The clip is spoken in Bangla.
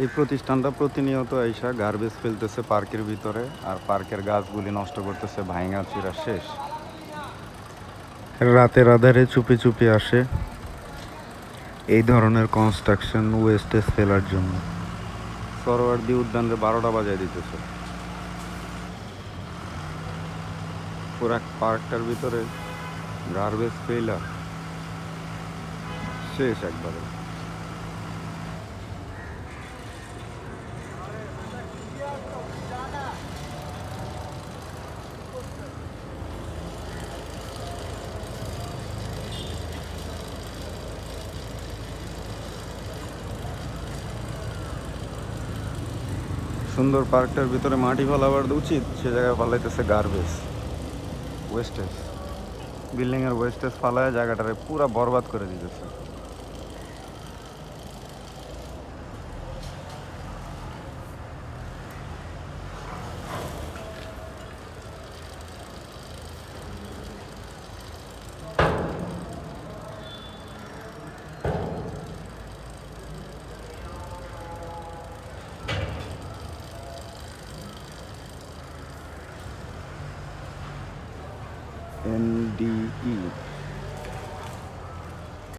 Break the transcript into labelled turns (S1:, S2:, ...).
S1: এই প্রতিষ্ঠানটা প্রতিনিয়ত আইসা গার্বেজ ফেলতেছে পার্কের ভিতরে, আর পার্কের গাছগুলি নষ্ট করতেছে, ভাঙা চিরা শেষ। রাতের আধারে চুপি চুপি আসে এই ধরনের কনস্ট্রাকশন ওয়েস্টেজ ফেলার জন্য। সরোয়ার্দী উদ্যানের 12টা বাজায় দিতেছে। পুরা পার্কটার ভিতরে গার্বেজ ফেলা শেষ একবারে। সুন্দর পার্কটার ভিতরে মাটি ফেলাবার উচিত, সে জায়গায় ফালাইতেছে গার্বেজ ওয়েস্টেজ। বিল্ডিংয়ের ওয়েস্টেজ ফালায় জায়গাটারে পুরা বরবাদ করে দিতেছে। NDE